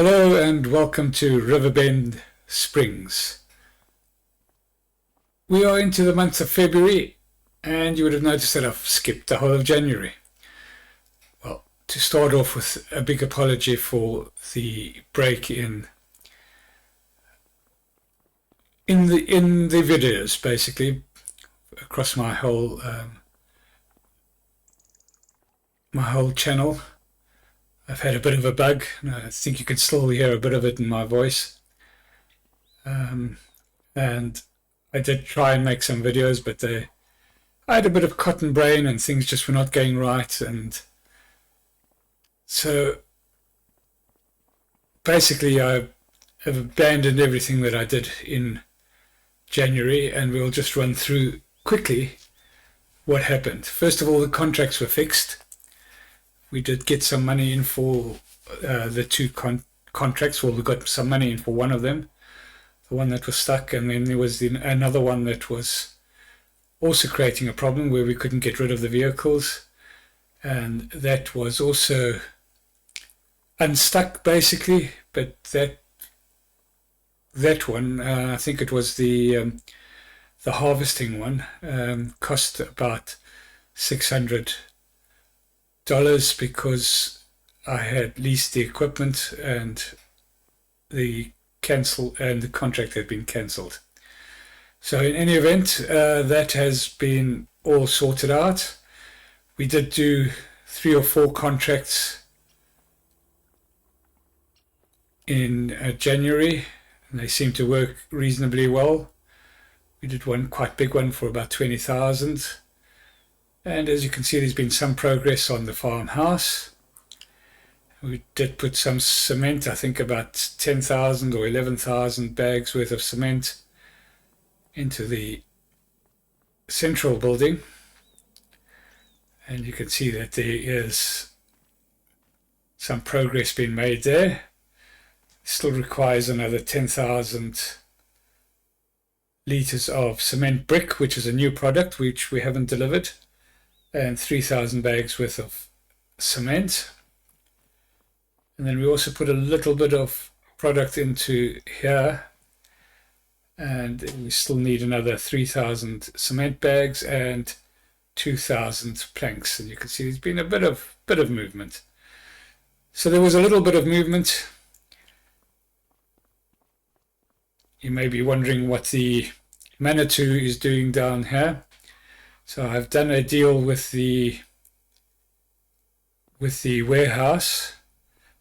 Hello and welcome to Riverbend Springs. We are into the month of February and you would have noticed that I've skipped the whole of January. Well, to start off with a big apology for the break in the videos, basically across my whole channel. I've had a bit of a bug, and I think you can still hear a bit of it in my voice. And I did try and make some videos, but I had a bit of cotton brain and things just were not going right. And so basically I have abandoned everything that I did in January, and we'll just run through quickly what happened. First of all, the contracts were fixed. We did get some money in for the two contracts. Well, we got some money in for one of them, the one that was stuck, and then there was another one that was also creating a problem where we couldn't get rid of the vehicles, and that was also unstuck basically. But that one, I think it was the harvesting one, cost about $600 because I had leased the equipment and the contract had been cancelled. So in any event, that has been all sorted out. We did do 3 or 4 contracts in January, and they seem to work reasonably well. We did one quite big one for about 20,000. And as you can see, there's been some progress on the farmhouse. We did put some cement, I think about 10,000 or 11,000 bags worth of cement into the central building. And you can see that there is some progress being made there. Still requires another 10,000 litres of cement brick, which is a new product which we haven't delivered, and 3,000 bags worth of cement. And then we also put a little bit of product into here, and we still need another 3,000 cement bags and 2,000 planks. And you can see there's been a bit of movement. So there was a little bit of movement. You may be wondering what the Manitou is doing down here. So I've done a deal with the warehouse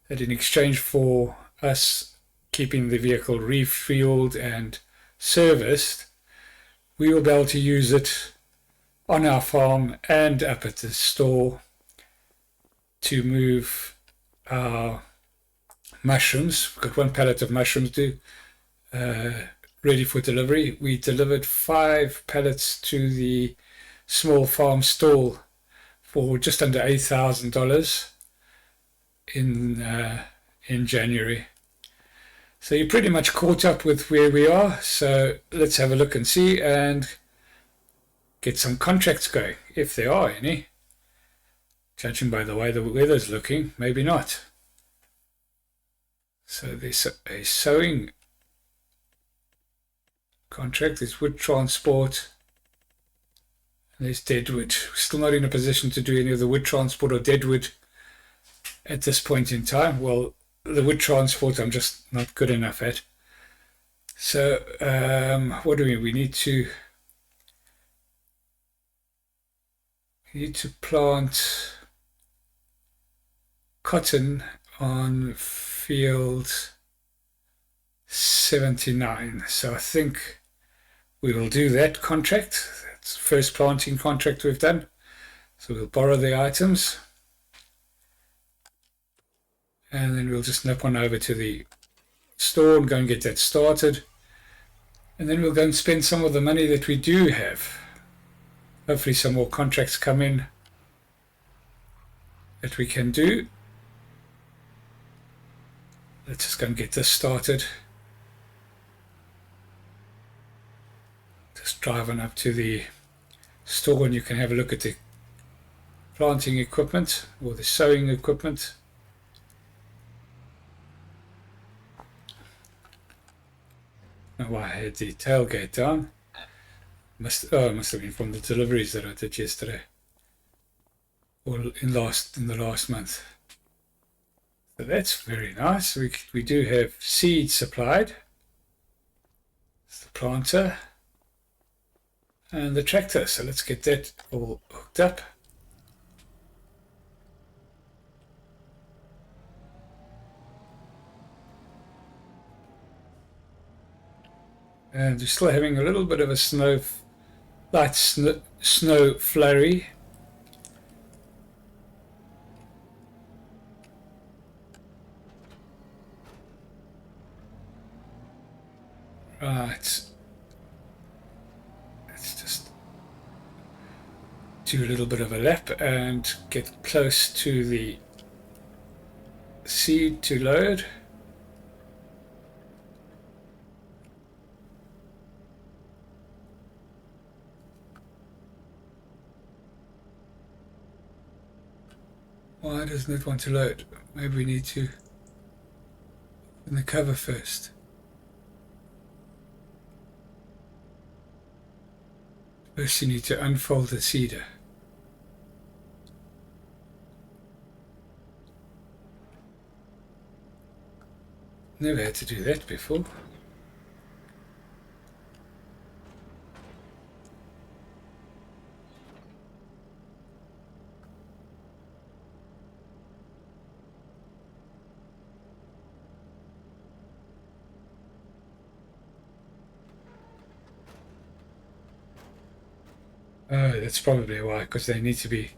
that in exchange for us keeping the vehicle refueled and serviced, we will be able to use it on our farm and up at the store to move our mushrooms. We've got 1 pallet of mushrooms ready for delivery. We delivered 5 pallets to the small farm stall for just under $8,000 in January. So you're pretty much caught up with where we are. So let's have a look and see and get some contracts going, if there are any. Judging by the way the weather's looking, maybe not. So there's a sowing contract, there's wood transport, there's deadwood. We're still not in a position to do any of the wood transport or deadwood at this point in time. Well, the wood transport I'm just not good enough at. So what do we need to plant cotton on field 79. So I think we will do that contract. That's the first planting contract we've done. So we'll borrow the items and then we'll just nip on over to the store and go and get that started. And then we'll go and spend some of the money that we do have. Hopefully some more contracts come in that we can do. Let's just go and get this started. Just driving up to the store and you can have a look at the planting equipment or the sowing equipment. know why I had the tailgate down. It must have been from the deliveries that I did yesterday, or in the last month. So that's very nice. We do have seed supplied. It's the planter and the tractor. So let's get that all hooked up. And we're still having a little bit of a light snow flurry. Right. Let's just do a little bit of a lap and get close to the seed to load. Why doesn't it want to load? Maybe we need to open the cover first. First you need to unfold the seeder. Never had to do that before. Oh, that's probably why, because they need to be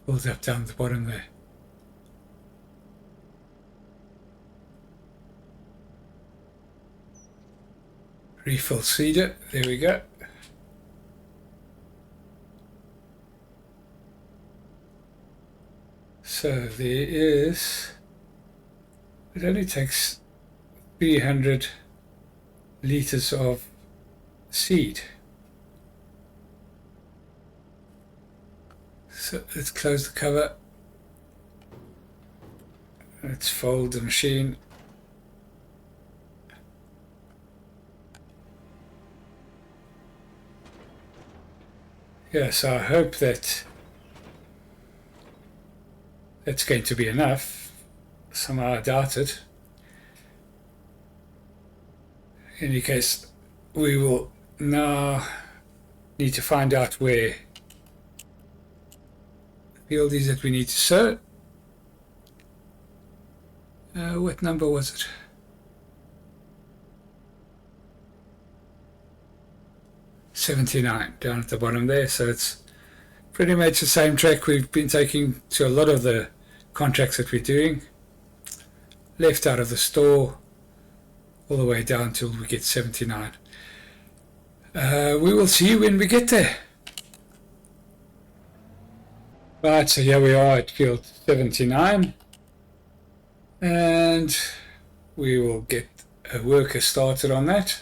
pulled up down the bottom there. Refill seeder, there we go. So there is, it only takes 300 liters of seed. So let's close the cover. Let's fold the machine. Yes, I hope that that's going to be enough. Somehow I doubt it. In any case, we will now need to find out where the field is that we need to sow. What number was it? $79 down at the bottom there. So it's pretty much the same track we've been taking to a lot of the contracts that we're doing. Left out of the store all the way down till we get 79. We will see when we get there. Right, so here we are at field 79. And we will get a worker started on that.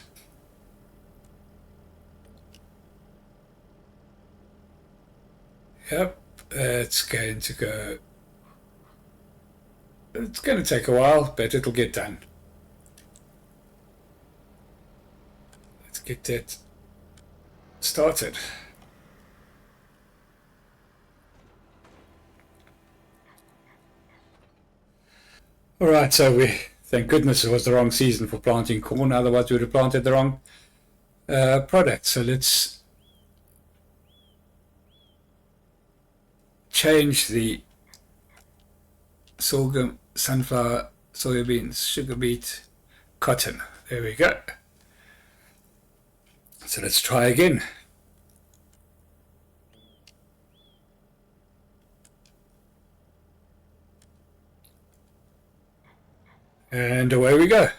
Yep, it's going to go. It's going to take a while, but it'll get done. Let's get that started. All right, so thank goodness it was the wrong season for planting corn, otherwise we would have planted the wrong product. So let's change the sorghum, sunflower, soybeans, sugar beet, cotton. There we go. So let's try again. And away we go.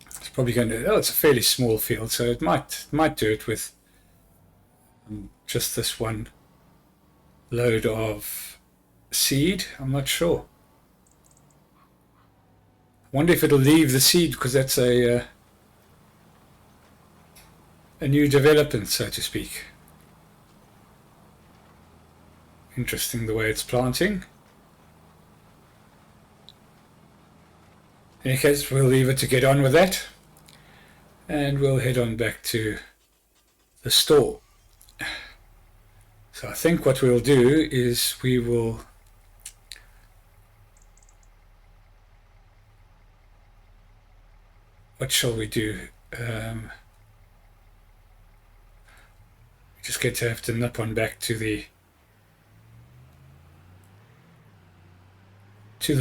It's probably going to, it's a fairly small field, so it might do it with just this one load of seed. I'm not sure. Wonder if it'll leave the seed, because that's a new development, so to speak. Interesting the way it's planting. In any case, we'll leave it to get on with that, and we'll head on back to the store. So I think what we'll do is what shall we do? We just get to have to nip on back to the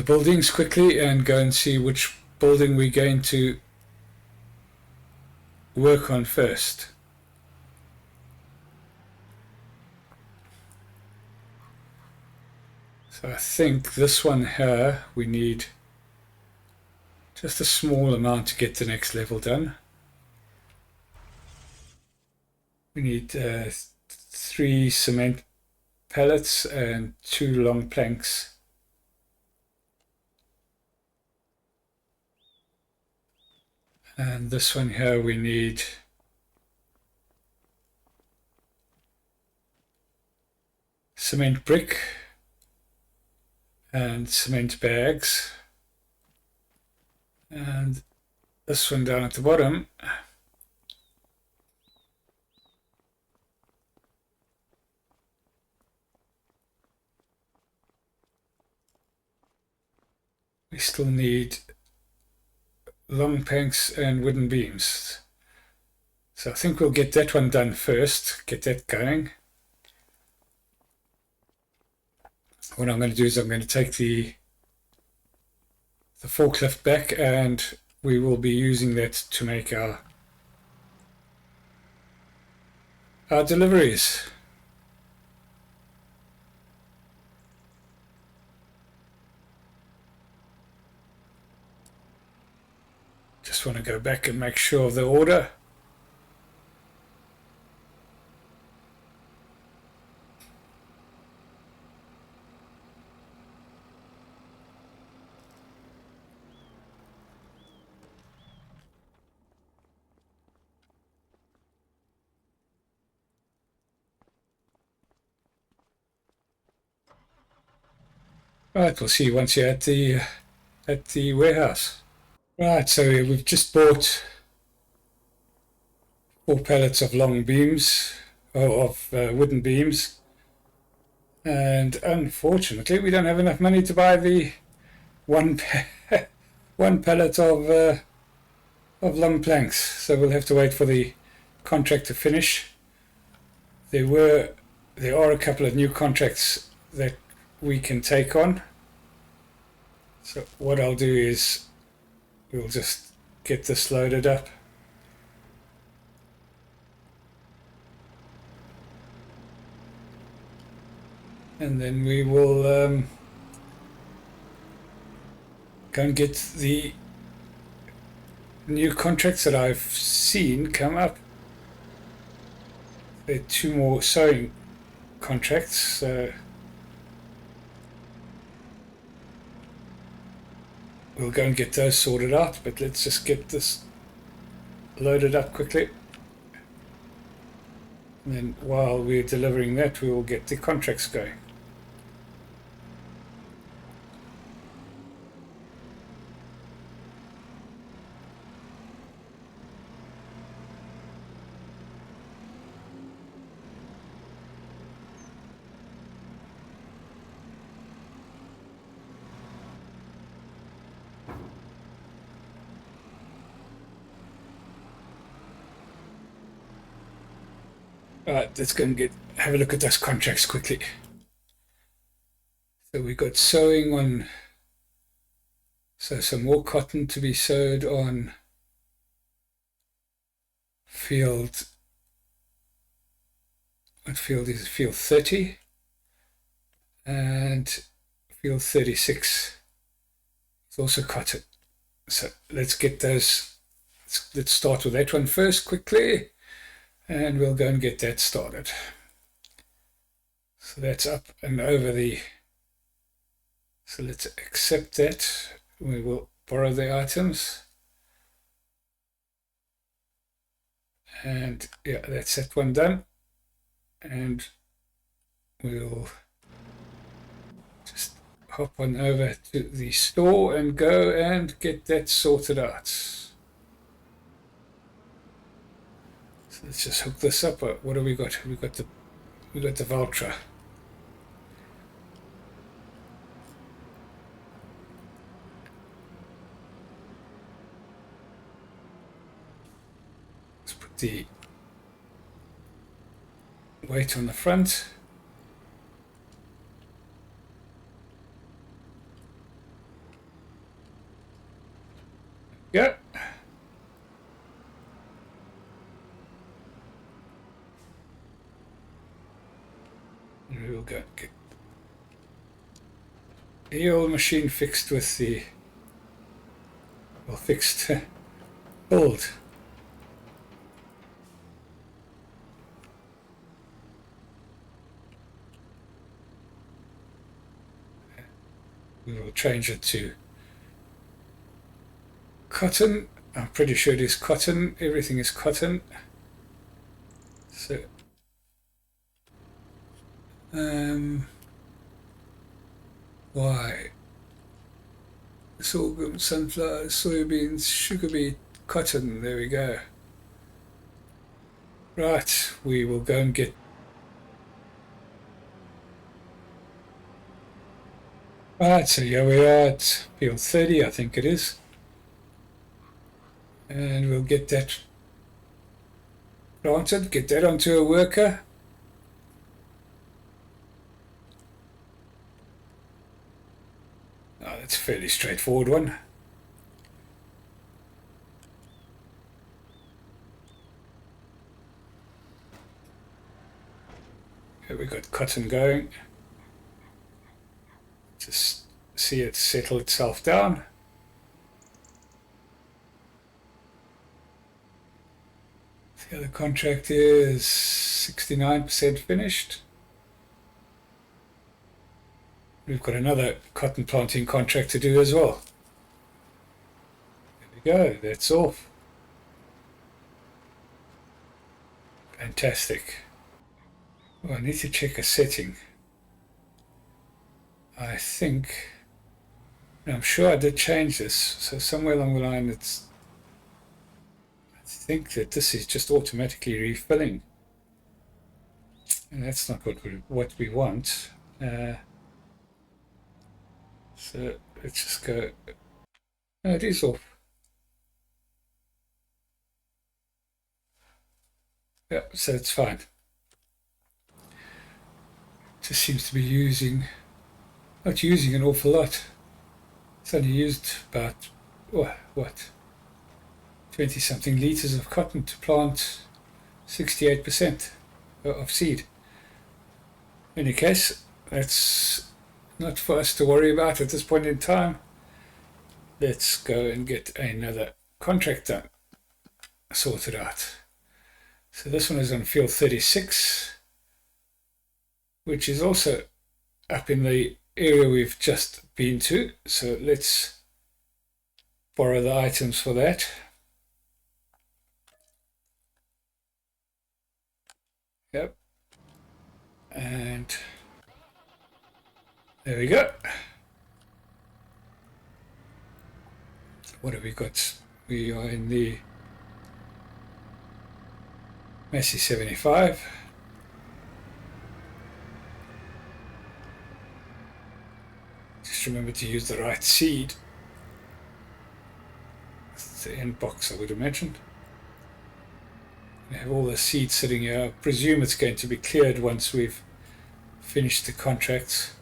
buildings quickly and go and see which building we're going to work on first. So I think this one here, we need just a small amount to get the next level done. We need 3 cement pallets and 2 long planks. And this one here we need cement brick and cement bags. And this one down at the bottom we still need long planks and wooden beams. So I think we'll get that one done first, get that going. What I'm going to do is I'm going to take the forklift back, and we will be using that to make our deliveries. Just want to go back and make sure of the order. Right, we'll see you once you're at the warehouse. Right, so we've just bought 4 pallets of long beams, of wooden beams, and unfortunately we don't have enough money to buy the one pallet of long planks, so we'll have to wait for the contract to finish. There are a couple of new contracts that we can take on. So what I'll do is we'll just get this loaded up. And then we will go and get the new contracts that I've seen come up. There are 2 more sewing contracts. We'll go and get those sorted out, but let's just get this loaded up quickly. And then while we're delivering that, we will get the contracts going. Alright, let's go and have a look at those contracts quickly. So we've got sewing on, so some more cotton to be sewed on field, what field is it? Field 30, and field 36 is also cotton. So let's get those, let's start with that one first quickly, and we'll go and get that started. So that's up and over the, so let's accept that. We will borrow the items, and yeah, that's that one done. And we'll just hop on over to the store and go and get that sorted out. So let's just hook this up. What have we got? We got the Valtra. Let's put the weight on the front. Yeah. And we'll go get the old machine fixed with the fixed build. We will change it to cotton. I'm pretty sure it is cotton. Everything is cotton. So why? Sorghum, sunflower, soybeans, sugar beet, cotton. There we go. Right, we will go and get. Right, so here we are at field 30, I think it is. And we'll get that planted, get that onto a worker. Oh, that's a fairly straightforward one. Here we got cotton going. Just see it settle itself down. The other contract is 69% finished. We've got another cotton planting contract to do as well. There we go, that's off. Fantastic. Oh, I need to check a setting. I think, I'm sure I did change this. So somewhere along the line, I think that this is just automatically refilling. And that's not what we want. So let's just go. No, it is off. Yeah, so it's fine. Just seems to be not using an awful lot. It's only used about, what, 20 something litres of cotton to plant 68% of seed. In any case, that's not for us to worry about at this point in time. Let's go and get another contract done, sorted out. So this one is on field 36, which is also up in the area we've just been to. So let's borrow the items for that. Yep. And there we go. What have we got? We are in the Massey 75. Just remember to use the right seed. It's the end box, I would imagine. We have all the seeds sitting here. I presume it's going to be cleared once we've finished the contracts.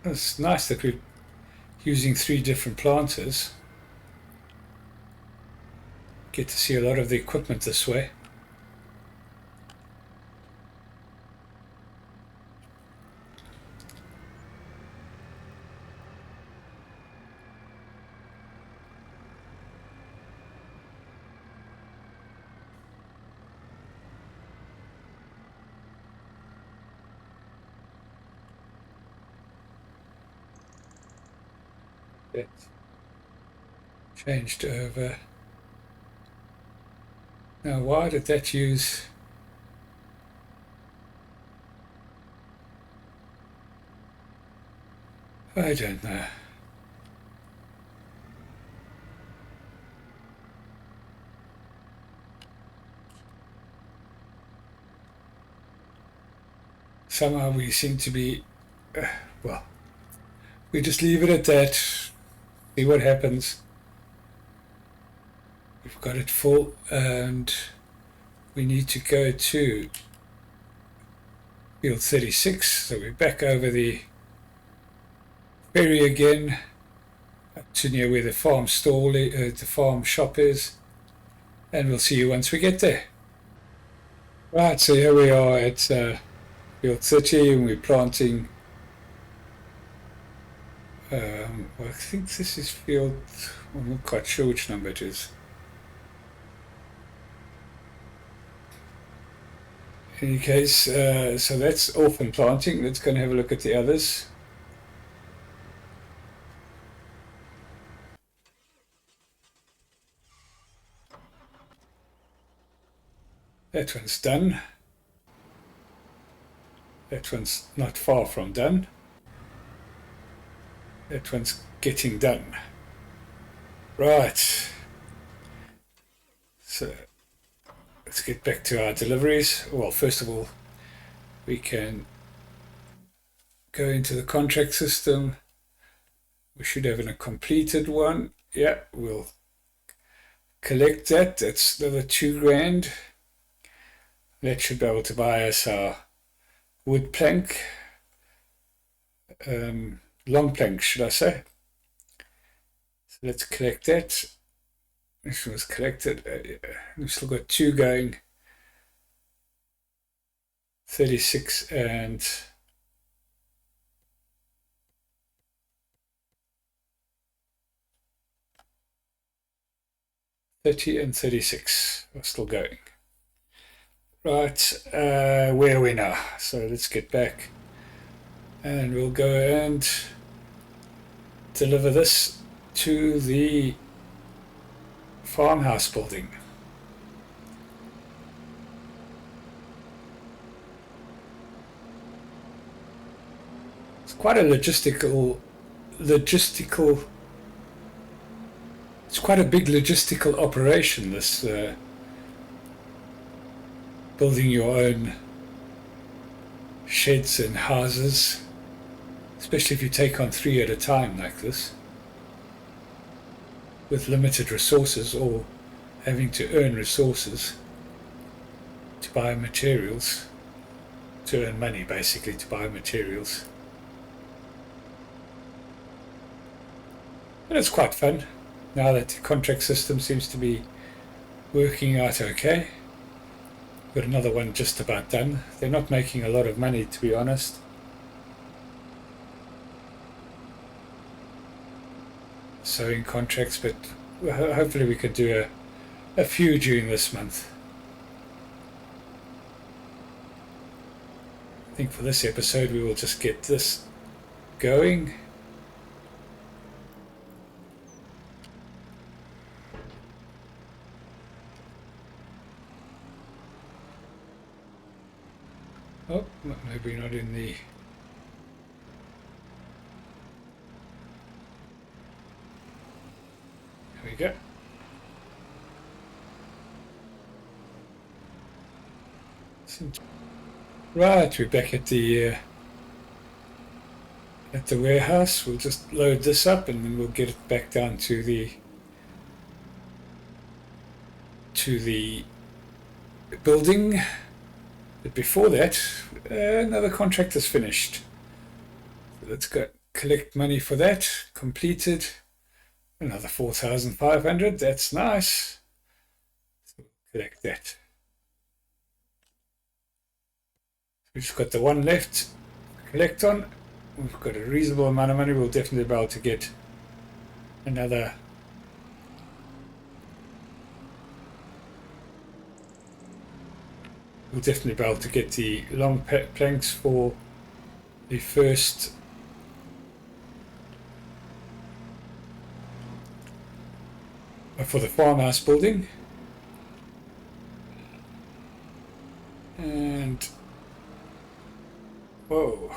It's nice that we're using 3 different planters. Get to see a lot of the equipment this way. changed over. Now why did that use... I don't know. Somehow we seem to be, well, we just leave it at that, see what happens. We've got it full and we need to go to field 36, so we're back over the ferry again, up to near where the farm stall, the farm shop is, and we'll see you once we get there. Right, so here we are at field 30 and we're planting, well, I think this is field, I'm not quite sure which number it is. In any case, so that's orphan planting. Let's go and have a look at the others. That one's done. That one's not far from done. That one's getting done. Right. So let's get back to our deliveries. Well, first of all, we can go into the contract system. We should have a completed one. Yeah, we'll collect that. That's another $2,000. That should be able to buy us our wood plank, long plank, should I say. So let's collect that. This was collected. We've still got 2 going, 36 and 30 and 36 are still going. Right, where are we now? So let's get back and we'll go and deliver this to the farmhouse building. It's quite a logistical, it's quite a big logistical operation, this building your own sheds and houses, especially if you take on 3 at a time like this, with limited resources or having to earn resources to buy materials, to earn money basically to buy materials. But it's quite fun now that the contract system seems to be working out okay. Got another one just about done. They're not making a lot of money, to be honest. Sewing contracts, but hopefully we could do a few during this month. I think for this episode we will just get this going. Oh, maybe not in the... There we go. Right, we're back at the warehouse. We'll just load this up and then we'll get it back down to the building. But before that, another contract is finished. So let's go collect money for that. Completed. Another 4,500. That's nice. So collect that. We've just got the one left to collect on. We've got a reasonable amount of money. We'll definitely be able to get another. We'll definitely be able to get the long planks for the first for the farmhouse building. And whoa,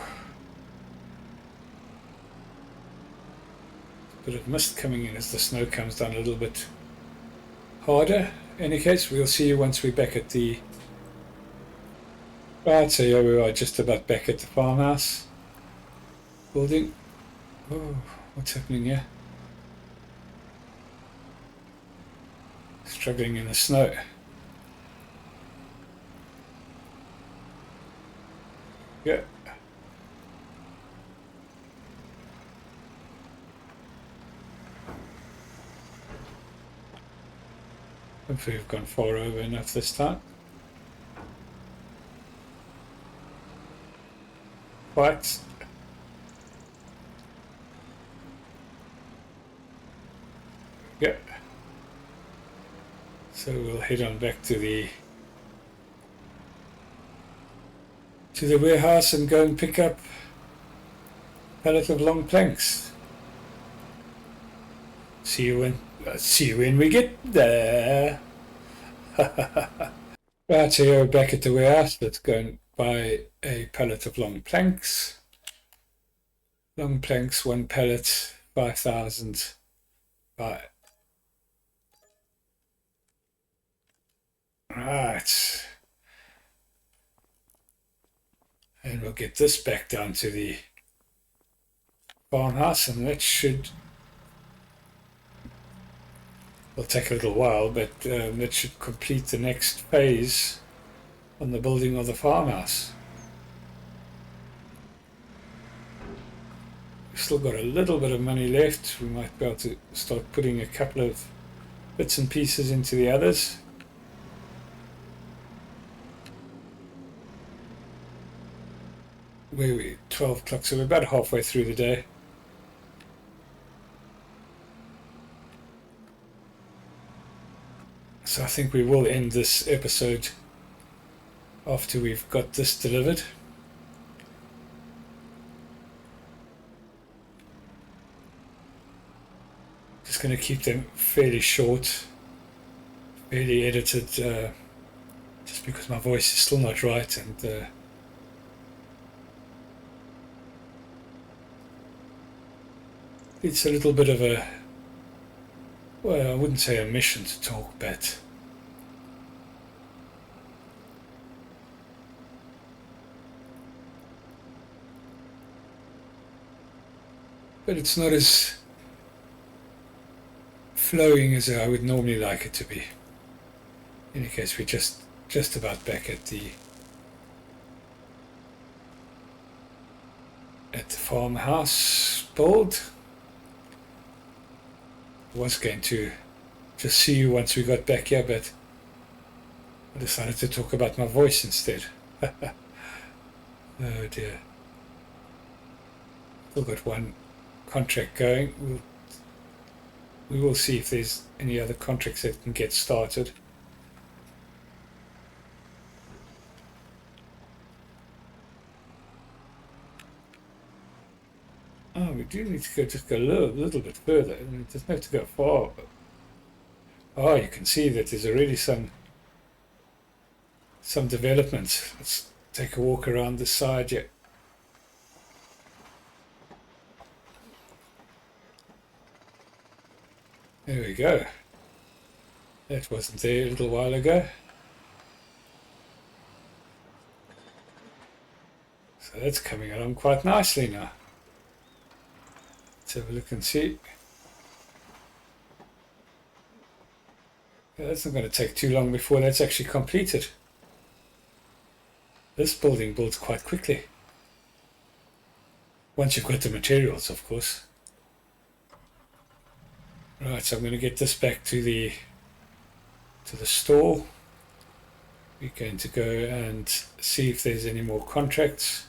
a bit of mist coming in as the snow comes down a little bit harder. In any case, we'll see you once we're back at the... Right, so here we are, just about back at the farmhouse building. Oh, what's happening here? Struggling in the snow. Yeah. Hopefully we've gone far over enough this time. Right. Yeah. So we'll head on back to the warehouse and go and pick up a pallet of long planks. See you when we get there. Right, so you're back at the warehouse. Let's go and buy a pallet of long planks. Long planks, one pallet, 5,000. Buy. Right. And we'll get this back down to the farmhouse, and that should... will take a little while, but that should complete the next phase on the building of the farmhouse. We've still got a little bit of money left. We might be able to start putting a couple of bits and pieces into the others. Where are we? 12 o'clock, so we're about halfway through the day. So I think we will end this episode after we've got this delivered. Just going to keep them fairly short, fairly edited, just because my voice is still not right, and it's a little bit of a, well, I wouldn't say a mission to talk, but it's not as flowing as I would normally like it to be. In any case, we're just about back at the farmhouse build. I was going to just see you once we got back here, but I decided to talk about my voice instead. Oh dear. Still got one contract going. We will see if there's any other contracts that can get started. Oh, we do need to just go a little bit further. I mean, it doesn't have to go far. But... oh, you can see that there's already some development. Let's take a walk around the side here. There we go. That wasn't there a little while ago. So that's coming along quite nicely now. Let's have a look and see. Yeah, that's not going to take too long before that's actually completed. This building builds quite quickly. Once you've got the materials, of course. Right, so I'm going to get this back to the store. We're going to go and see if there's any more contracts.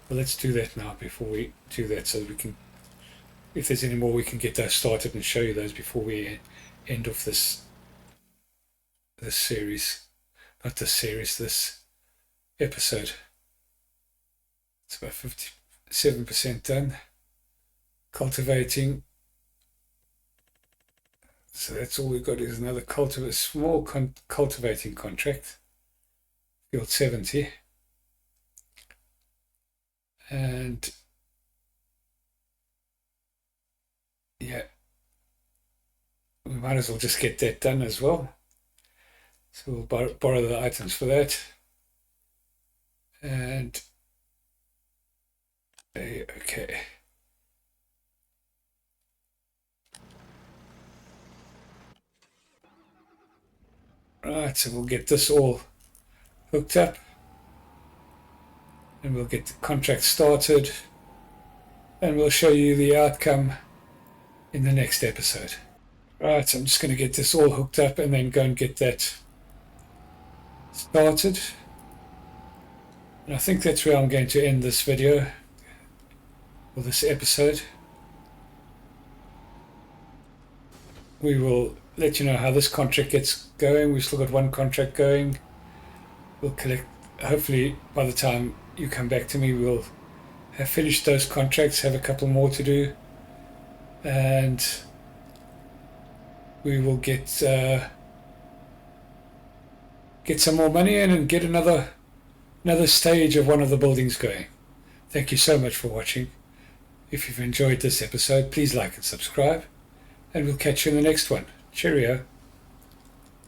Well, let's do that now before we do that, so that we can, if there's any more, we can get those started and show you those before we end off this series. Not this series, this episode. It's about 57% done. Cultivating. So that's all we've got is another small cultivating contract, field 70. And yeah, we might as well just get that done as well. So we'll borrow the items for that. And okay. Right, so we'll get this all hooked up and we'll get the contract started and we'll show you the outcome in the next episode. Right, so I'm just going to get this all hooked up and then go and get that started. And I think that's where I'm going to end this video or this episode. We will let you know how this contract gets going. We've still got one contract going. We'll collect, hopefully by the time you come back to me, we'll have finished those contracts, have a couple more to do, and we will get some more money in and get another stage of one of the buildings going. Thank you so much for watching. If you've enjoyed this episode, please like and subscribe, and we'll catch you in the next one. Cheerio.